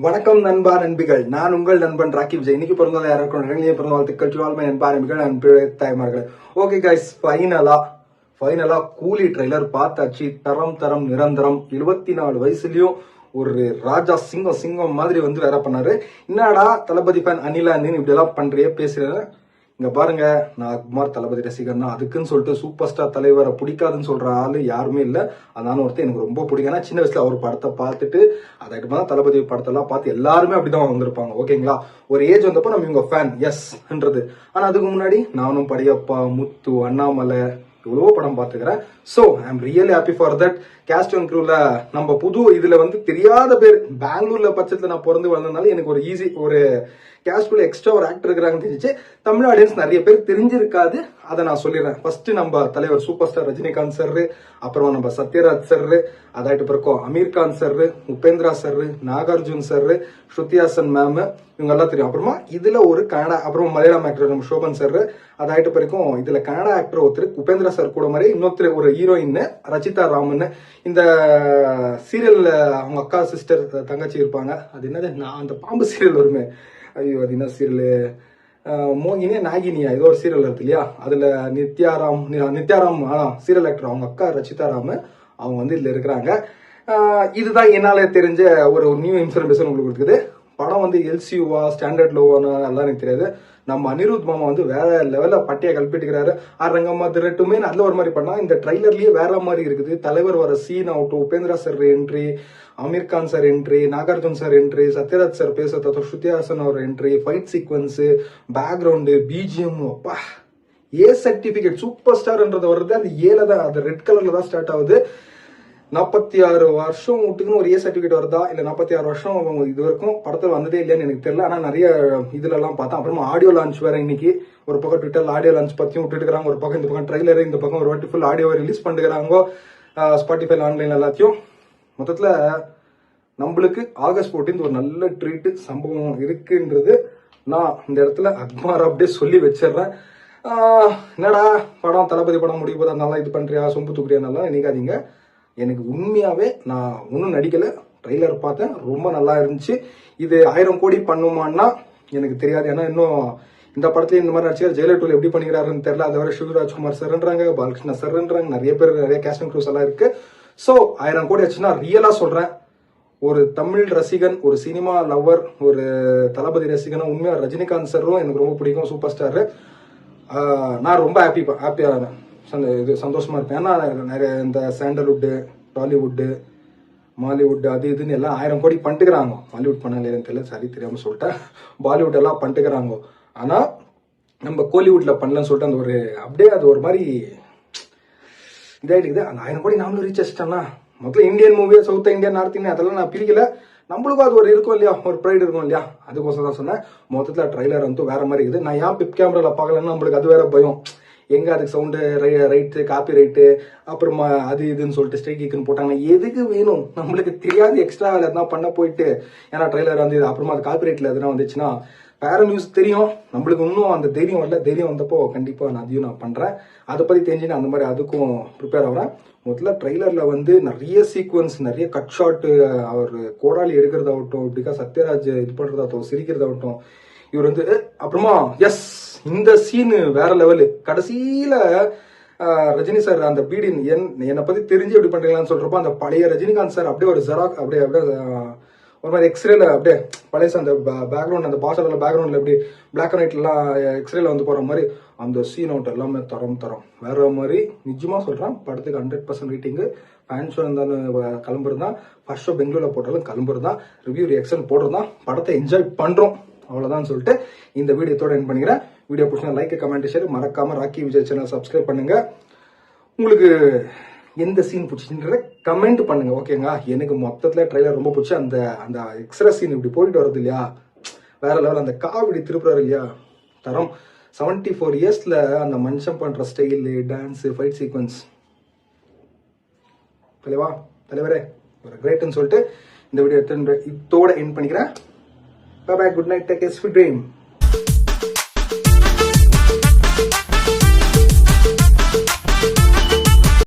வணக்கம் நண்பா நண்பிகள், நான் உங்கள் நண்பன் ராக்கி விஜய். இன்னைக்கு பிறந்தநாள் யாருக்கும் பிறந்த வாழ்த்துக்கள் டு ஆல் மை நண்பா நண்பிகள் அண்ட் தாய்மார்கள். ஓகே கைஸ், ஃபைனலா கூலி ட்ரெய்லர் பார்த்தாச்சு. தரம் நிரந்தரம். 24 வயசுலயும் ஒரு ராஜா சிங்கம் மாதிரி வந்து வேற பண்ணாரு. என்னடா தளபதி ஃபேன் அனிலா இப்படி எல்லாம் பண்றியே பேசுறேன். இங்க பாருங்க, நான் அக்மார் தளபதி ரசிகன் தான். அதுக்குன்னு சொல்லிட்டு சூப்பர் ஸ்டார் தலைவரை பிடிக்காதுன்னு சொல்ற ஆளு யாருமே இல்ல. அதனால ஒருத்தர் எனக்கு ரொம்ப பிடிக்கும். ஏன்னா சின்ன வயசுல அவர் படத்தை பார்த்துட்டு அதுக்கு தான் தளபதி படத்தெல்லாம் பார்த்து எல்லாருமே அப்படிதான் வந்திருப்பாங்க. ஓகேங்களா, ஒரு ஏஜ் வந்தப்போ நம்ம இவங்க ஃபேன் எஸ்ன்றது. ஆனா அதுக்கு முன்னாடி நானும் படையப்பா, முத்து, அண்ணாமலை எவ்வளவோ படம் பார்த்துக்கிறேன். So I am really happy for that. Cast and க்ரூல நம்ம புது இதுல வந்து தெரியாத பேர், பெங்களூர்ல பட்சத்துல நான் பிறந்து வளர்ந்ததுனால எனக்கு ஒரு ஈஸி ஒரு கேஸ்ட்ல எக்ஸ்ட்ரா ஒரு ஆக்டர் இருக்கிறாங்கன்னு தெரிஞ்சு. தமிழ் ஆடியன்ஸ் நிறைய பேர் தெரிஞ்சிருக்காது, அதை நான் சொல்லிடுறேன். ஃபர்ஸ்ட் நம்ம தலைவர் சூப்பர் ஸ்டார் ரஜினிகாந்த் சார், அப்புறம் நம்ம சத்யராஜ் சார், அதாயிட்டு பிறக்கும் Amir Khan sir, Upendra sir, Nagarjun sir, Shruti Haasan ma'am, இவங்க எல்லாம் தெரியும். அப்புறமா இதுல ஒரு கன்னடா, அப்புறம் மலையாளம் ஆக்டர் நம்ம சோபன் சார், அதாயிட்டு பிறக்கும் இதுல கன்னடா ஆக்டர் ஒருத்தர் உபேந்திரா சார் கூட மாதிரி இன்னொருத்தர் ஒரு ஹீரோயின் ரச்சிதா ராமன். இந்த சீரியல்ல அவங்க அக்கா சிஸ்டர் தங்கச்சி இருப்பாங்க. அது என்னது, நான் அந்த பாம்பு சீரியல் வருமே, ஐயோ அது என்ன சீரியல், மோகினியா நாகினியா ஏதோ ஒரு சீரியல் இருக்கு இல்லையா, அதுல நித்யாராம் சீரியல் ஆக்டர் அவங்க அக்கா ரச்சிதா ராம், அவங்க வந்து இதுல இருக்கிறாங்க. இதுதான் என்னால தெரிஞ்ச ஒரு நியூ இன்ஃபர்மேஷன் உங்களுக்கு இருக்குது. படம் வந்து எல்சியூவா ஸ்டாண்டர்ட் லோவானா எல்லாம் எனக்கு தெரியாது. நம்ம அனிருத் மாமா வந்து வேற லெவல்ல பட்டியா கல்பிட்டுக்கிறாரு. அரங்கம்மா திரட்டுமே நல்ல ஒரு மாதிரி பண்ணா. இந்த ட்ரைலர்லயே வேற மாதிரி இருக்குது. தலைவர் வர சீன் ஆகட்டும், Upendra sir entry, Aamir Khan sir entry, Nagarjun sir entry, Sathyaraj sir பேசுறது, ஸ்ருதிஹாசன் அவர் entry, fight sequence, background, BGM, அப்பா ஏ சர்டிபிகேட் சூப்பர் ஸ்டார்ன்றது வருது. அந்த ஏல தான், அது ரெட் கலர்ல தான் ஸ்டார்ட் ஆகுது. 46 வருஷம் விட்டுக்குன்னு ஒரு ஏ சர்டிபிகேட் வருதா இல்ல 46 வருஷம் இது வரைக்கும் படத்தில் வந்ததே இல்லையான்னு எனக்கு தெரியல. ஆனா நிறைய இதுல எல்லாம் பார்த்தேன். அப்புறமா ஆடியோ லான்ச் வேற இன்னைக்கு. ஒரு பக்கம் ட்விட்டர்ல ஆடியோ லான்ச் பத்தியும் விட்டுட்டு இருக்காங்க, ஒரு பக்கம் இந்த பக்கம் ட்ரைலர், இந்த பக்கம் ஒரு வாட்டி ஃபுல் ஆடியோ ரிலீஸ் பண்ணிக்கிறாங்க ஸ்பாட்டிஃபை ஆன்லைன் எல்லாத்தையும். மொத்தத்துல நம்மளுக்கு ஆகஸ்ட் 14 ஒரு நல்ல ட்ரீட் சம்பவம் இருக்குன்றது நான் இந்த இடத்துல அக்மார் அப்படியே சொல்லி வச்சிடுறேன். என்னடா படம் தளபதி படம் முடிய போது அதனால இது பண்றியா சொம்பு தூக்குறியானாலாம் நினைக்காதீங்க. எனக்கு உண்மையாவே நான் ஒன்றும் நடிக்கல, ட்ரெய்லர் பார்த்தேன், ரொம்ப நல்லா இருந்துச்சு. இது 1000 கோடி பண்ணுமான்னா எனக்கு தெரியாது. ஏன்னா இன்னும் இந்த படத்துல இந்த மாதிரி நடிச்சார். ஜெயலலிதா எப்படி பண்ணிக்கிறாருன்னு தெரியல. அதை வர சிவராஜ்குமார் சார்ன்றாங்க, பாலகிருஷ்ணா சார்ன்றாங்க, நிறைய பேர் நிறைய கேஸ்ட் அண்ட் க்ரூஸ் எல்லாம் இருக்கு. ஸோ 1000 கோடி ஆச்சுன்னா ரியலா சொல்றேன், ஒரு தமிழ் ரசிகன், ஒரு சினிமா லவர், ஒரு தளபதி ரசிகனா உண்மையா ரஜினிகாந்த் சாரும் எனக்கு ரொம்ப பிடிக்கும், சூப்பர் ஸ்டார். நான் ரொம்ப ஹாப்பியா இது சந்தோஷமா இருப்பேன். ஏன்னா நிறைய இந்த சாண்டல்வுட்டு, டாலிவுட்டு, மாலிவுட் அது இதுன்னு எல்லாம் 1000 கோடி பண்ணிட்டுக்கிறாங்க. மாலிவுட் பண்ணல தெரியல, சரி தெரியாம சொல்லிட்டேன். பாலிவுட் எல்லாம் பண்ணிட்டுக்கிறாங்க. ஆனா நம்ம கோலிவுட்ல பண்ணலன்னு சொல்லிட்டு அந்த ஒரு அப்படியே அது ஒரு மாதிரி இதாயிட்டு. அந்த 1000 கோடி நாமளும் ரீச் ஆச்சிட்டோம்னா, முதல்ல இந்தியன் மூவியா, சவுத் இந்தியன், நார்த் இந்தியன் அதெல்லாம் நான் பிரிக்கல. நம்மளுக்கும் அது ஒரு இருக்கும் இல்லையா, ஒரு ப்ரைடு இருக்கும் இல்லையா, அதுக்கோசம் தான் சொன்னேன். மொத்தத்துல ட்ரைலர் வந்து வேற மாதிரி இருக்குது. நான் ஏன் பிப் கேமரால பார்க்கலன்னா நம்மளுக்கு அது வேற பயம். எங்க அதுக்கு சவுண்டு ரைட்டு, காப்பி ரைட்டு, அப்புறமா அது இதுன்னு சொல்லிட்டு ஸ்ட்ரைக்குன்னு போட்டாங்க. எதுக்கு வேணும், நம்மளுக்கு தெரியாது. எக்ஸ்ட்ரா வேலை எதனா பண்ண போயிட்டு, ஏன்னா ட்ரெய்லர் வந்து அப்புறமா அது காப்பி ரைட்ல எதனா வந்துச்சுன்னா வேற நியூஸ் தெரியும். நம்மளுக்கு இன்னும் அந்த தைரியம் வரல. தைரியம் வந்தப்போ கண்டிப்பா நான் அதையும் நான் பண்றேன். அதை பத்தி தெரிஞ்சு நான் அந்த மாதிரி அதுக்கும் ப்ரிப்பேர் ஆகிறேன். முதல்ல ட்ரெய்லர்ல வந்து நிறைய சீக்வன்ஸ், நிறைய கட் ஷாட், அவர் கோடாலி எடுக்கிறதாகட்டும், இப்படிக்கா சத்யராஜ் இது பண்றதாகட்டும், சிரிக்கிறதாகட்டும், இவர் வந்து அப்புறமா எஸ் இந்த சீனு வேற லெவலு. கடைசியில ரஜினி சார் அந்த பீடி என்னை பத்தி தெரிஞ்சு எப்படி பண்றீங்களான்னு சொல்றப்போ அந்த பழைய ரஜினிகாந்த் சார் அப்படியே ஒரு ஜெராக் அப்படியே ஒரு மாதிரி எக்ஸ்ரேல அப்படியே பழைய அந்த பேக்ரவுண்ட், அந்த பாஷால பேக்ரவுண்ட்ல எப்படி பிளாக் அண்ட் ஒயிட்லாம் எக்ஸ்ரேல வந்து போற மாதிரி அந்த சீன் அவுட் எல்லாமே தரம் வேற மாதிரி. நிஜமா சொல்றேன், படத்துக்கு 100% ரேட்டிங். ஃபேன் ஷோ இருந்தாலும் கிளம்புறது தான், ஃபர்ஸ்ட் ஷோ பெங்களூர்ல போட்டாலும் கிளம்புறது தான், ரிவ்யூ ரியாக்ஷன் போடுறது தான், படத்தை என்ஜாய் பண்றோம் அவ்வளவுதான் சொல்லிட்டு இந்த வீடியோத்தோட என் பண்ணிக்கிறேன். வீடியோ பிடிச்சா லைக், கமெண்ட், ஷேர், மறக்காம ராக்கி விஜய் சேனல் சப்ஸ்கிரைப் பண்ணுங்க. உங்களுக்கு எந்த சீன் பிடிச்சின்றத கமெண்ட் பண்ணுங்க, ஓகேங்க. எனக்கு மொத்தத்துல ட்ரெய்லர் ரொம்ப பிடிச்சி. அந்த அந்த எக்ஸ்ட்ரா சீன் இப்படி போயிட்டு வருது இல்லையா, வேற லெவல். அந்த காவடி திருப்புறாரு இல்லையா, தரம். 74 இயர்ஸ்ல அந்த மனுஷன் பண்ற ஸ்டைல், டான்ஸ், ஃபைட் சீக்வன்ஸ், தலைவரே ஒரு கிரேட்னு சொல்லிட்டு இந்த வீடியோ இதோட என் பண்ணிக்கிறேன். Bye bye, good night, take a sweet dream.